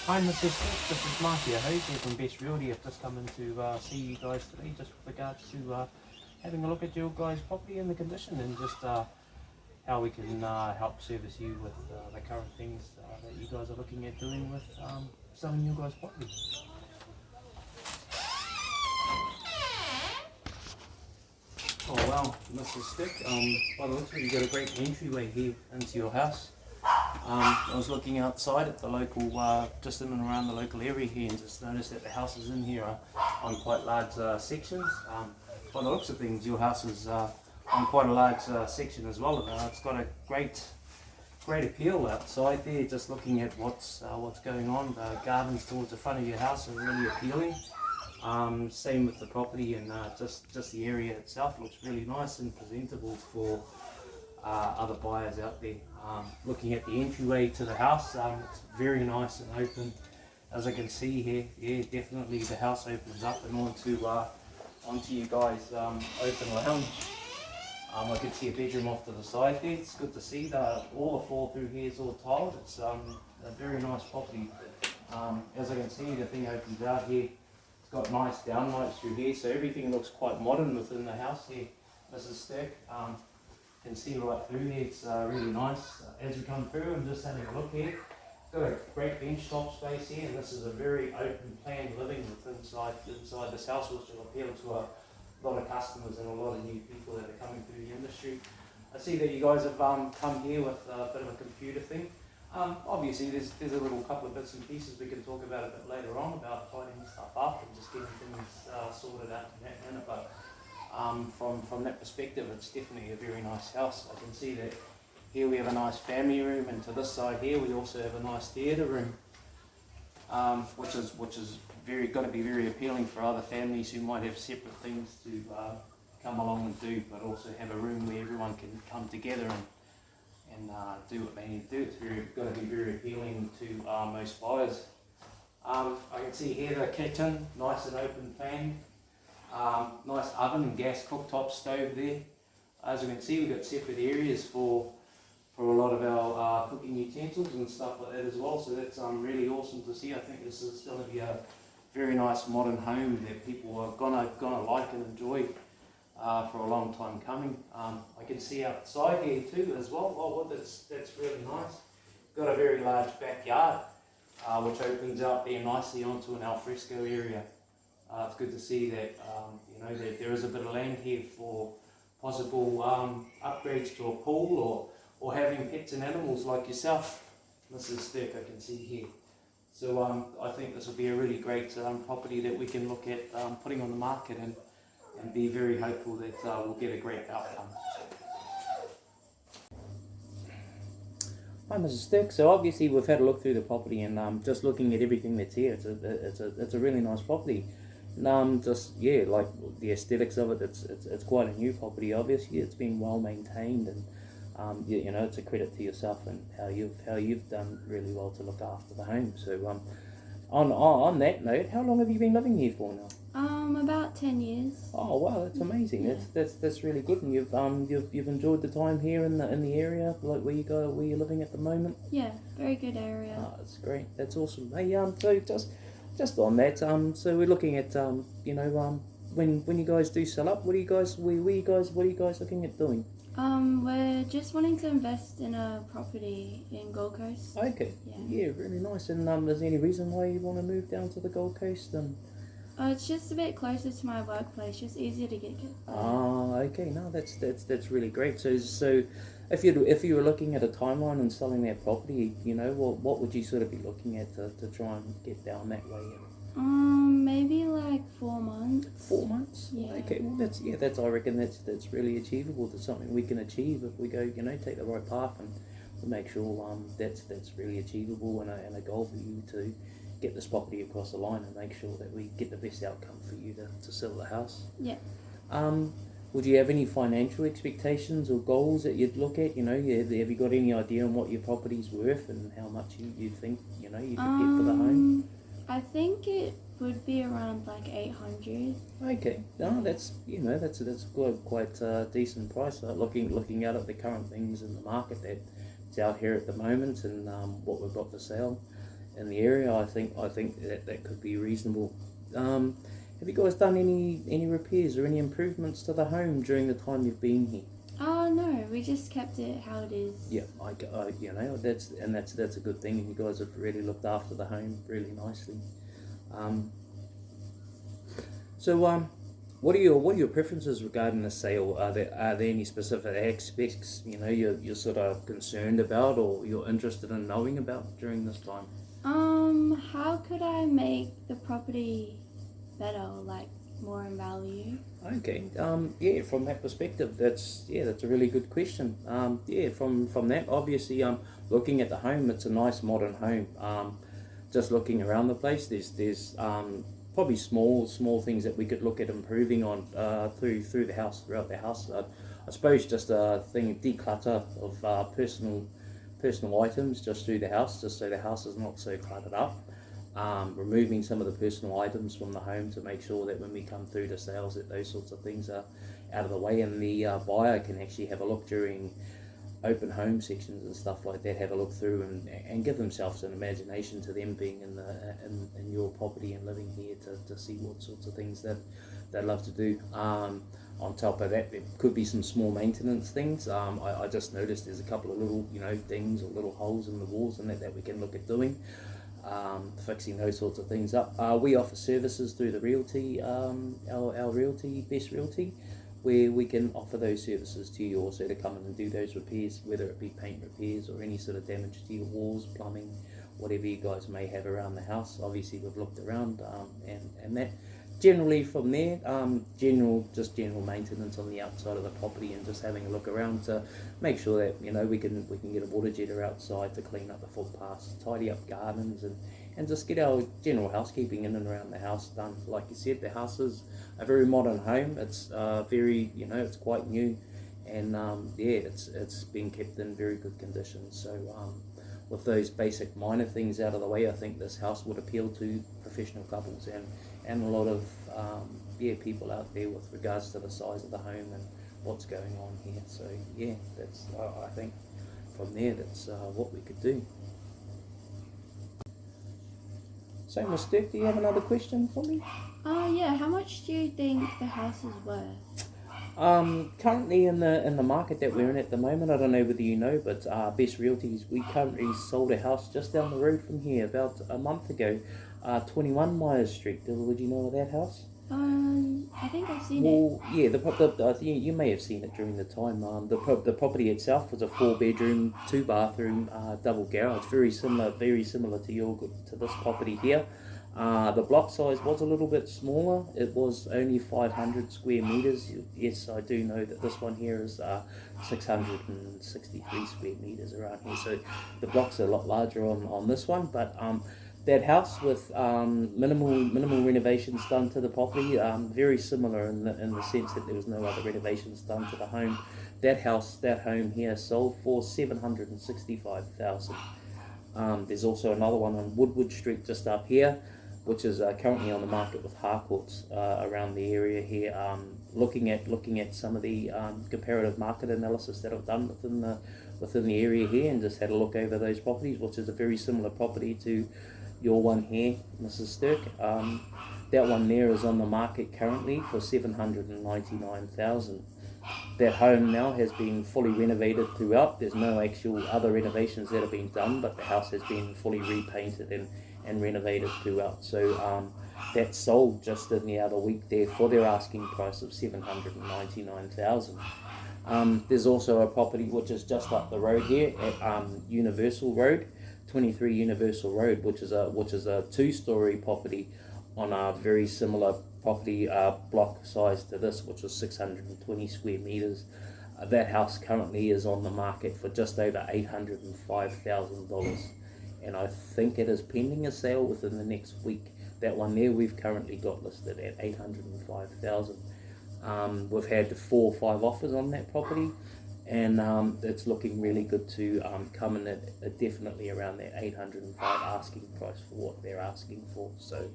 Hi Mrs. Smith, this is Makiha here from Best Realty. I've just come in to see you guys today just with regards to having a look at your guys' property and the condition and just how we can help service you with the current things that you guys are looking at doing with selling your guys' property. Oh wow, Mrs. Stick, by the looks of it, you've got a great entryway here into your house. I was looking outside at the local, just in and around the local area here, and just noticed that the houses in here are on quite large sections. By the looks of things, your house is on quite a large section as well. It's got a great appeal outside there. Just looking at what's going on, the gardens towards the front of your house are really appealing. Same with the property, and just the area itself looks really nice and presentable for other buyers out there. Looking at the entryway to the house, it's very nice and open. As I can see here, yeah, definitely the house opens up and onto you guys' open lounge. I can see a bedroom off to the side there. It's good to see that all the floor through here is all tiled. It's a very nice property. As I can see, the thing opens out here. It's got nice downlights through here, so everything looks quite modern within the house here. Mrs. Stick. Can see right through here, it's really nice. As we come through, I'm just having a look here. Got a great bench top space here, and this is a very open plan living inside this house, which will appeal to a lot of customers and a lot of new people that are coming through the industry. I see that you guys have come here with a bit of a computer thing. Obviously, there's a little couple of bits and pieces we can talk about a bit later on about tidying stuff up and just getting things sorted out in that manner. But from that perspective, it's definitely a very nice house. I can see that here we have a nice family room, and to this side here we also have a nice theatre room, which is going to be very appealing for other families who might have separate things to come along and do, but also have a room where everyone can come together and do what they need to do. It's going to be very appealing to most buyers. I can see here the kitchen, nice and open plan. Nice oven and gas cooktop stove there. As you can see, we've got separate areas for a lot of our cooking utensils and stuff like that as well. So that's really awesome to see. I think this is going to be a very nice modern home that people are gonna like and enjoy for a long time coming. I can see outside here too as well. Oh, well, that's really nice. Got a very large backyard which opens out there nicely onto an alfresco area. It's good to see that that there is a bit of land here for possible upgrades to a pool or having pets and animals like yourself, Mrs. Stick, I can see here. So I think this will be a really great property that we can look at putting on the market and be very hopeful that we'll get a great outcome. Hi Mrs. Stick, so obviously we've had a look through the property and just looking at everything that's here, it's a really nice property. Just yeah, like the aesthetics of it, it's quite a new property. Obviously, it's been well maintained, and it's a credit to yourself and how you've done really well to look after the home. So on that note, how long have you been living here for now? About 10 years. Oh wow, that's amazing. Yeah. That's really good, and you've enjoyed the time here in the area, like where you're living at the moment. Yeah, very good area. Oh, that's great. That's awesome. Hey, so just on that, so we're looking at when you guys do sell up, what are you guys looking at doing? We're just wanting to invest in a property in Gold Coast. Okay. Yeah, really nice. And is there any reason why you want to move down to the Gold Coast? It's just a bit closer to my workplace, just easier to get there. Okay. No, that's really great. So if you were looking at a timeline and selling that property, what would you sort of be looking at to try and get down that way? Maybe like 4 months. 4 months? Yeah. Okay, well that's I reckon that's really achievable. That's something we can achieve if we go, take the right path and to make sure that's really achievable and a goal for you to get this property across the line and make sure that we get the best outcome for you to sell the house. Yeah. Would you have any financial expectations or goals that you'd look at? Have you got any idea on what your property's worth and how much you think you could get for the home? I think it would be around like 800. Okay, no, that's quite a decent price. Looking out at the current things in the market that's out here at the moment and what we've got for sale, in the area, I think that could be reasonable. Have you guys done any repairs or any improvements to the home during the time you've been here? Oh no, we just kept it how it is. Yeah, that's a good thing, and you guys have really looked after the home really nicely. So what are your preferences regarding the sale? Are there any specific aspects you're sort of concerned about or you're interested in knowing about during this time? How could I make the property better, like more in value? Okay. From that perspective, that's a really good question. From that, obviously, looking at the home, it's a nice modern home. Just looking around the place, there's probably small things that we could look at improving on through the house, throughout the house. I suppose just a thing, declutter of personal items just through the house, just so the house is not so cluttered up. Removing some of the personal items from the home to make sure that when we come through to sales that those sorts of things are out of the way, and the buyer can actually have a look during open home sections and stuff like that, have a look through and give themselves an imagination to them being in your property and living here to see what sorts of things that they love to do. On top of that, there could be some small maintenance things. I just noticed there's a couple of little things or little holes in the walls and that we can look at doing. Fixing those sorts of things up. We offer services through the realty, our realty, Best Realty, where we can offer those services to you also to come in and do those repairs, whether it be paint repairs or any sort of damage to your walls, plumbing, whatever you guys may have around the house. Obviously we've looked around and that. Generally from there, general maintenance on the outside of the property and just having a look around to make sure that we can get a water jetter outside to clean up the footpaths, tidy up gardens and just get our general housekeeping in and around the house done. Like you said, the house is a very modern home. It's it's quite new, and it's been kept in very good condition. So with those basic minor things out of the way, I think this house would appeal to professional couples and a lot of people out there with regards to the size of the home and what's going on here. So that's I think from there that's what we could do. So Miss Dirk, do you have another question for me? Yeah, how much do you think the house is worth? Currently in the market that we're in at the moment, I don't know whether you know, but Best Realties, we currently sold a house just down the road from here about a month ago, 21 Myers Street. Would you know of that house? I think I've seen it. Yeah, you may have seen it during the time. The property itself was a 4-bedroom, 2-bathroom, double garage, very similar to this property here. The block size was a little bit smaller. It was only 500 square meters. Yes, I do know that this one here is 663 square meters around here. So the blocks are a lot larger on this one, but that house with minimal renovations done to the property, very similar in the sense that there was no other renovations done to the home. That home here sold for $765,000. There's also another one on Woodward Street just up here, which is currently on the market with Harcourts around the area here. Looking at some of the comparative market analysis that I've done within the area here, and just had a look over those properties, which is a very similar property to your one here, Mrs. Stirk. That one there is on the market currently for $799,000. That home now has been fully renovated throughout. There's no actual other renovations that have been done, but the house has been fully repainted and renovated throughout. So that sold just in the other week there for their asking price of $799,000. There's also a property which is just up the road here at Universal Road, 23 Universal Road, which is a 2-story property on a very similar property block size to this, which was 620 square meters. That house currently is on the market for just over $805,000, and I think it is pending a sale within the next week. That one there we've currently got listed at $805,000. We've had 4 or 5 offers on that property, and it's looking really good to come in at definitely around that 805 asking price for what they're asking for. So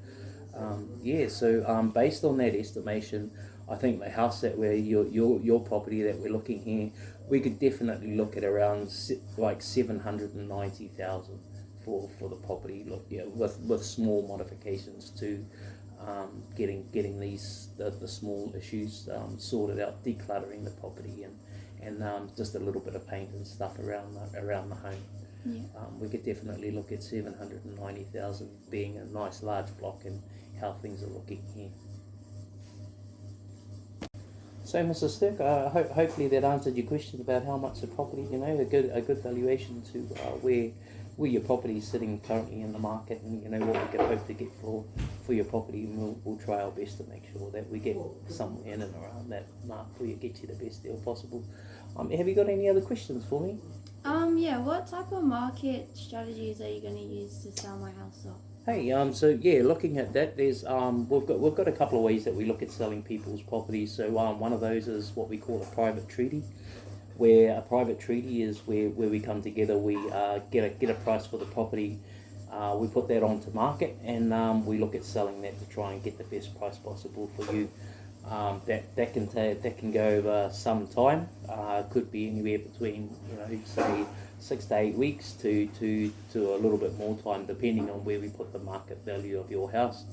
based on that estimation, I think the house that your property that we're looking here, we could definitely look at around like $790,000 for the property. Look, yeah, with small modifications to getting the small issues sorted out, decluttering the property, and just a little bit of paint and stuff around the home. Yeah. We could definitely look at 790,000 being a nice large block and how things are looking here. So, Mrs. Stirk, hopefully that answered your question about how much the property, a good valuation to where your property is sitting currently in the market, and what we can hope to get for your property, and we'll try our best to make sure that we get somewhere in and around that mark for you, get you the best deal possible. Have you got any other questions for me? Yeah, what type of market strategies are you going to use to sell my house off? Hey, so yeah, looking at that, there's we've got a couple of ways that we look at selling people's properties. So one of those is what we call a private treaty, where a private treaty is where we come together, we get a price for the property, we put that onto market, and we look at selling that to try and get the best price possible for you. That can go over some time. Could be anywhere between say 6 to 8 weeks to a little bit more time, depending on where we put the market value of your house.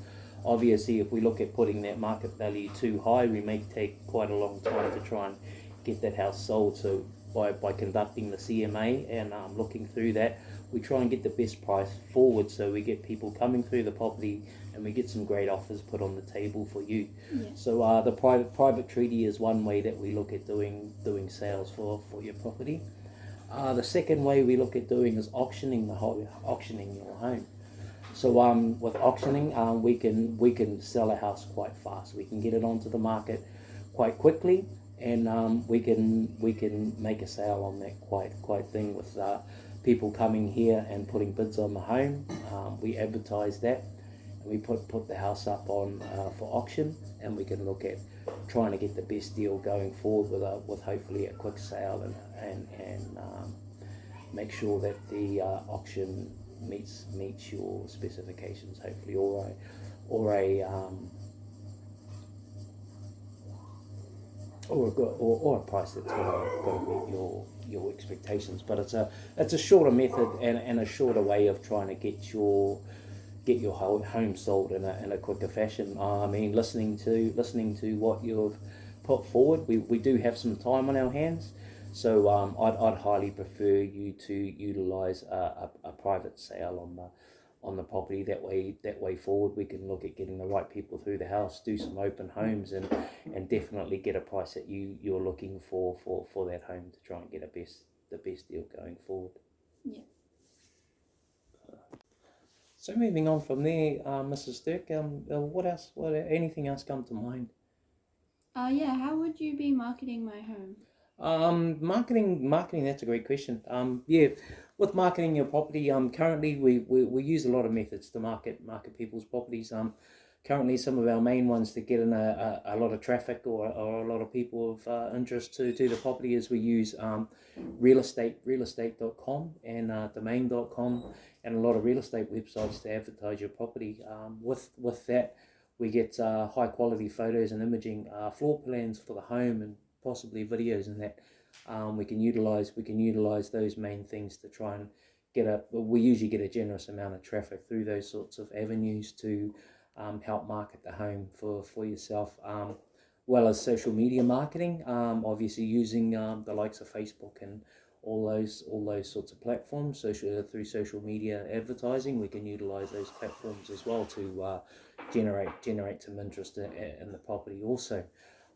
Obviously, if we look at putting that market value too high, we may take quite a long time to try and get that house sold. So by conducting the CMA and looking through that, we try and get the best price forward, so we get people coming through the property and we get some great offers put on the table for you. Yeah. So the private treaty is one way that we look at doing sales for your property. The second way we look at doing is auctioning your home. So with auctioning, we can sell a house quite fast. We can get it onto the market quite quickly, and we can make a sale on that quite thing with people coming here and putting bids on the home. We advertise that, and we put the house up on for auction, and we can look at trying to get the best deal going forward with hopefully a quick sale, and make sure that the auction meets your specifications, hopefully, or a price that's got to meet your expectations. But it's a shorter method and a shorter way of trying to get your home sold in a quicker fashion. I mean, listening to what you've put forward, we do have some time on our hands, so I'd highly prefer you to utilise a private sale on the property. That way forward, we can look at getting the right people through the house, do some open homes, and definitely get a price that you're looking for that home, to try and get the best deal going forward. Yeah. So moving on from there, Mrs. Stirk, what else? Anything else come to mind? Yeah. How would you be marketing my home? Marketing. That's a great question. Yeah, with marketing your property, currently we use a lot of methods to market people's properties. Currently, some of our main ones to get in a lot of traffic or a lot of people of interest to the property is we use realestate.com and domain.com, and a lot of real estate websites to advertise your property. With that, we get high quality photos and imaging, floor plans for the home, and possibly videos, and that we can utilize those main things to try and we usually get a generous amount of traffic through those sorts of avenues to help market the home for yourself, well as social media marketing, obviously using the likes of Facebook and all those sorts of platforms. Through social media advertising, we can utilize those platforms as well to generate some interest in the property also.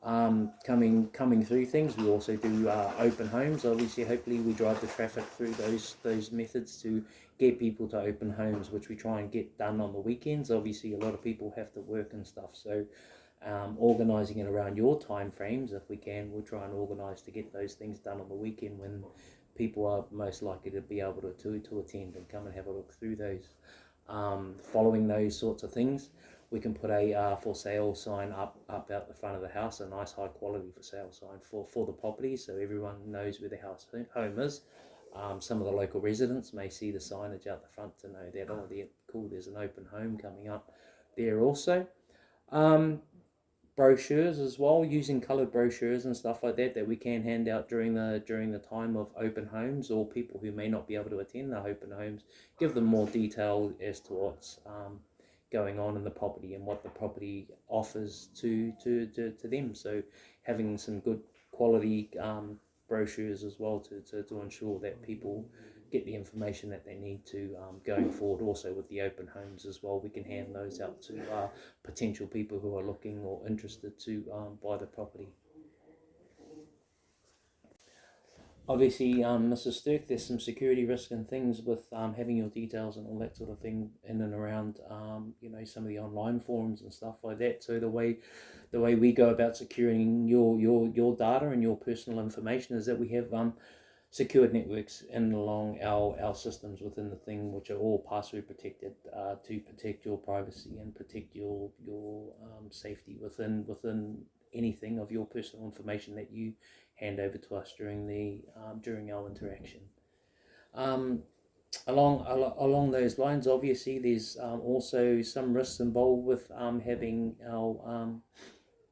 Coming through things, we also do open homes. Obviously, hopefully we drive the traffic through those methods to get people to open homes, which we try and get done on the weekends. Obviously, a lot of people have to work and stuff, so organising it around your time frames, if we can, we'll try and organise to get those things done on the weekend when people are most likely to be able to attend and come and have a look through those. Following those sorts of things, we can put a for sale sign up out the front of the house, a nice high quality for sale sign for the property, so everyone knows where the home is. Some of the local residents may see the signage out the front to know that, there's an open home coming up there also. brochures as well, using coloured brochures and stuff like that we can hand out during the time of open homes, or people who may not be able to attend the open homes, give them more detail as to what's going on in the property and what the property offers to them. So having some good quality brochures as well to ensure that people get the information that they need to going forward. Also with the open homes as well, we can hand those out to potential people who are looking or interested to buy the property. Obviously, Mrs. Stirk, there's some security risk and things with having your details and all that sort of thing in and around, some of the online forums and stuff like that. So the way we go about securing your data and your personal information is that we have secured networks in and along our systems within the thing, which are all password protected to protect your privacy and protect your safety within anything of your personal information that you hand over to us during our interaction. Along those lines, obviously, there's also some risks involved with having our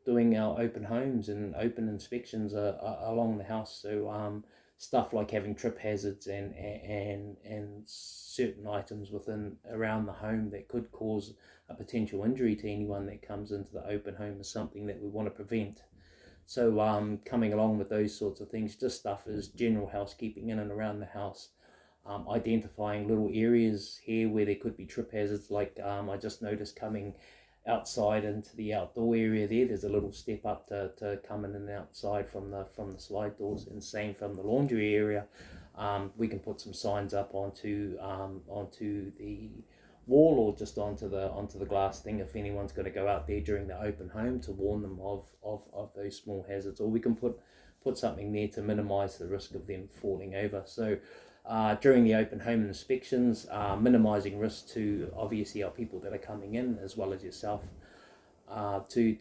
doing our open homes and open inspections along the house. So stuff like having trip hazards and certain items around the home that could cause a potential injury to anyone that comes into the open home is something that we want to prevent. So coming along with those sorts of things, just stuff as general housekeeping in and around the house, identifying little areas here where there could be trip hazards, like I just noticed coming outside into the outdoor area there's a little step up to come in and outside from the slide doors, and same from the laundry area. We can put some signs up onto the wall or just onto the glass thing if anyone's going to go out there during the open home, to warn them of those small hazards, or we can put something there to minimize the risk of them falling over. So during the open home inspections, minimizing risk to obviously our people that are coming in as well as yourself, to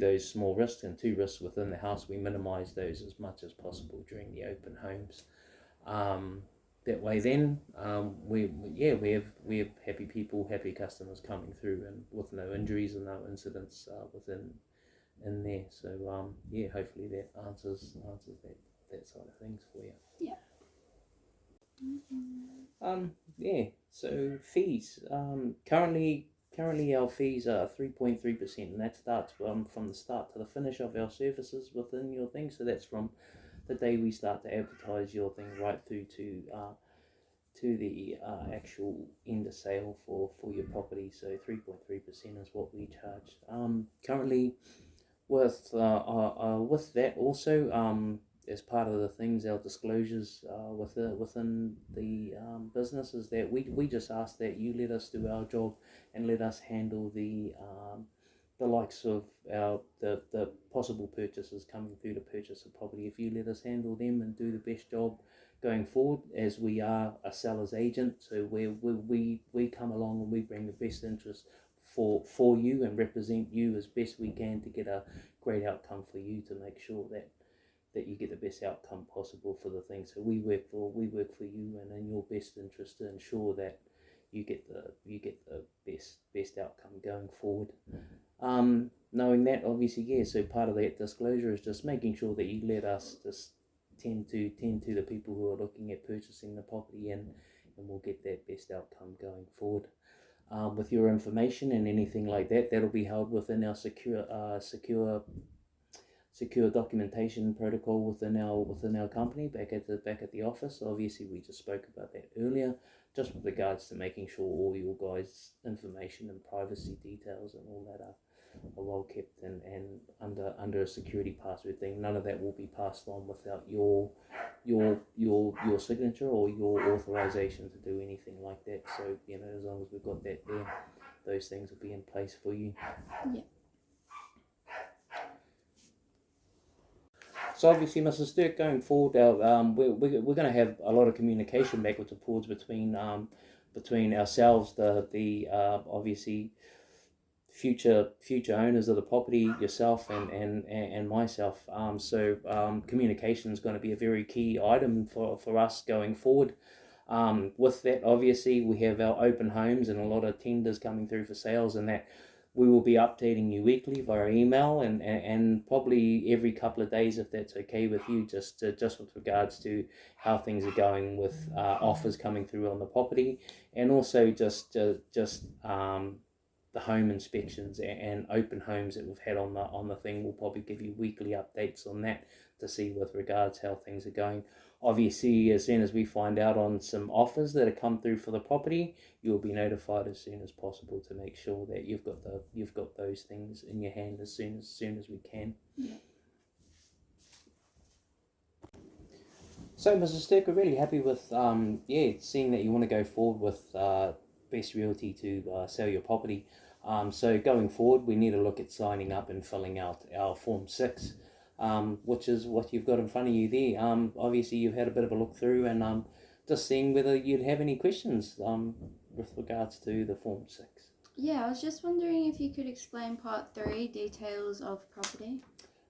those small risks and to risks within the house, we minimize those as much as possible during the open homes. That way then we have happy people, happy customers coming through, and with no injuries and no incidents in there. So hopefully that answers that side of things for you. Yeah. So fees. Currently our fees are 3.3%, and that starts from the start to the finish of our services within your thing. So that's from the day we start to advertise your thing right through to the actual end of sale for your property. So 3.3% is what we charge. Currently, with that also, as part of the things, our disclosures within the business is that we just ask that you let us do our job and let us handle the likes of the possible purchasers coming through to purchase a property. If you let us handle them and do the best job going forward, as we are a seller's agent, so we come along and we bring the best interest for you and represent you as best we can to get a great outcome for you, to make sure that you get the best outcome possible for the thing. So we work for you and in your best interest to ensure that you get the best outcome going forward. Knowing that, obviously, so part of that disclosure is just making sure that you let us just tend to the people who are looking at purchasing the property, and we'll get that best outcome going forward. With your information and anything like that, that'll be held within our secure documentation protocol within our company back at the office. Obviously, we just spoke about that earlier, just with regards to making sure all your guys' information and privacy details and all that are well kept and under a security password thing. None of that will be passed on without your signature or your authorization to do anything like that. So as long as we've got that there, those things will be in place for you. Yeah. So obviously, Mrs. Stirk, going forward, we're going to have a lot of communication backwards and forwards between ourselves, the obviously future owners of the property, yourself and myself. So communication is going to be a very key item for us going forward. With that, obviously, we have our open homes and a lot of tenders coming through for sales, and that we will be updating you weekly via email and probably every couple of days if that's okay with you, just with regards to how things are going with offers coming through on the property, and also just the home inspections and open homes that we've had on the thing. We'll probably give you weekly updates on that to see with regards how things are going. Obviously, as soon as we find out on some offers that have come through for the property, you'll be notified as soon as possible to make sure that you've got those things in your hand as soon as we can. Yeah. So, Mrs. Stirk, we're really happy with seeing that you want to go forward with Best Realty to sell your property. So going forward, we need to look at signing up and filling out our Form 6, which is what you've got in front of you there. Obviously, you've had a bit of a look through and just seeing whether you'd have any questions with regards to the Form 6. Yeah, I was just wondering if you could explain Part 3, details of property.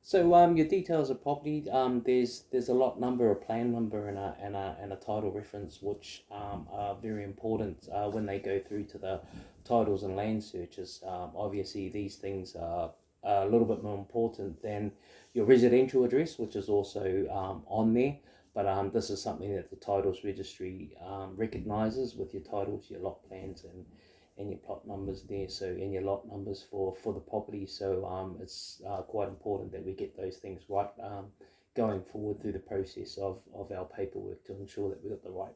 So your details of property, there's a lot number, a plan number, and a title reference, which are very important when they go through to the titles and land searches. Obviously, these things are a little bit more important than your residential address, which is also on there. But this is something that the titles registry recognises with your titles, your lot plans, and your plot numbers there, so and your lot numbers for the property. So it's quite important that we get those things right going forward through the process of our paperwork to ensure that we've got the right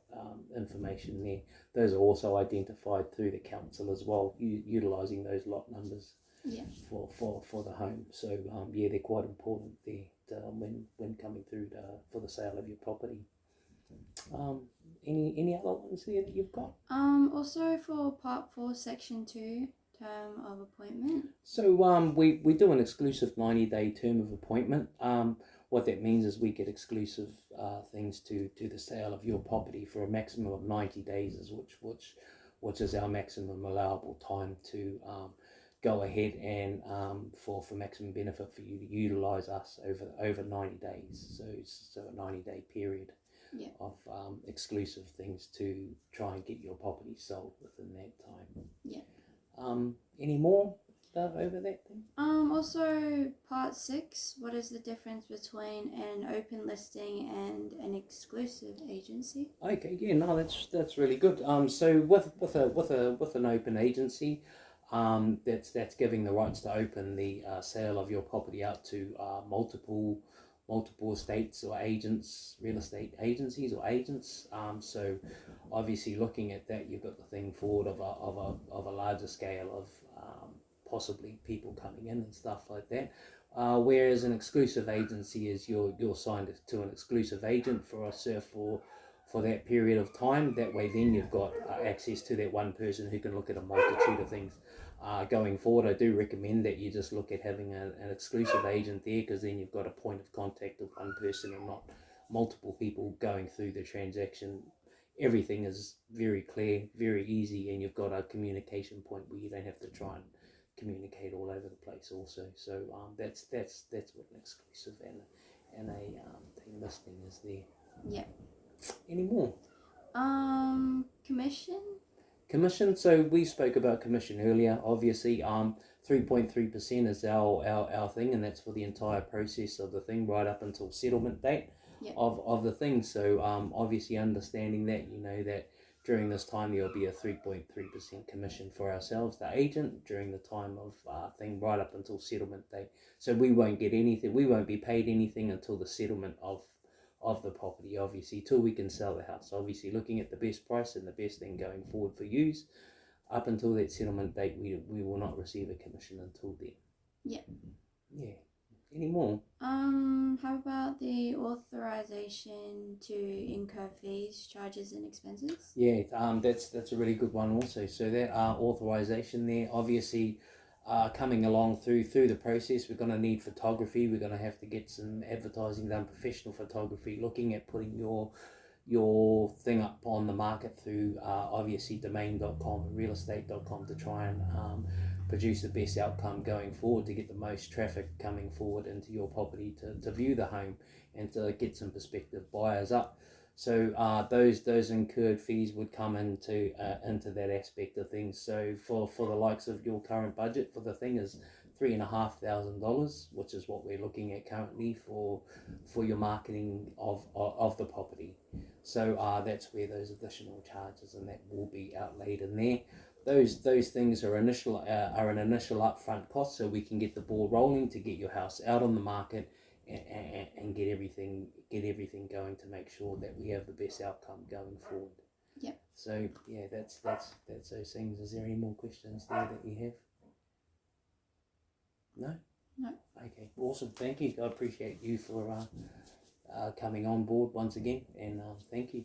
information there. Those are also identified through the council as well, utilising those lot numbers for the home. So they're quite important there when coming through for the sale of your property. Any other ones there that you've got? Also for Part 4, Section 2, term of appointment. So we do an exclusive 90-day term of appointment. What that means is we get exclusive things to the sale of your property for a maximum of 90 days, which is our maximum allowable time to go ahead and for maximum benefit for you to utilise us over 90 days. So a 90-day period. Yeah. Of exclusive things to try and get your property sold within that time. Yeah. Any more over that thing? Also Part 6, what is the difference between an open listing and an exclusive agency? Okay, yeah, no, that's really good. So with an open agency, that's giving the rights to open the sale of your property out to multiple estates or agents, real estate agencies or agents. So obviously looking at that, you've got the thing forward of a larger scale of possibly people coming in and stuff like that. Whereas an exclusive agency is you're signed to an exclusive agent for that period of time. That way then you've got access to that one person who can look at a multitude of things. Going forward, I do recommend that you just look at having an exclusive agent there, because then you've got a point of contact of one person and not multiple people going through the transaction. Everything is very clear, very easy, and you've got a communication point where you don't have to try and communicate all over the place also. So that's what an exclusive and a thing listing is there. Yeah. Any more? Commission? Commission, so we spoke about commission earlier. Obviously 3.3% is our thing, and that's for the entire process of the thing right up until settlement date of the thing. So obviously understanding that, you know, that during this time there'll be a 3.3% commission for ourselves, the agent, during the time of thing right up until settlement date. So we won't get anything, we won't be paid anything until the settlement of the property, obviously, till we can sell the house. Obviously looking at the best price and the best thing going forward for use. Up until that settlement date, we will not receive a commission until then. Yeah. Any more? How about the authorization to incur fees, charges and expenses? Yeah, that's a really good one also. So that authorization there, obviously coming along through the process, we're going to need photography. We're going to have to get some advertising done, professional photography, looking at putting your thing up on the market through obviously domain.com and realestate.com to try and produce the best outcome going forward, to get the most traffic coming forward into your property to view the home and to get some prospective buyers up. So those incurred fees would come into that aspect of things. So for the likes of your current budget for the thing is $3,500, which is what we're looking at currently for your marketing of the property. So that's where those additional charges and that will be outlaid in there. Those things are an initial upfront cost, so we can get the ball rolling to get your house out on the market and get everything going to make sure that we have the best outcome going forward. Yep. So yeah, that's those things. Is there any more questions there that you have? No. No. Okay. Awesome. Thank you. I appreciate you for coming on board once again, and thank you.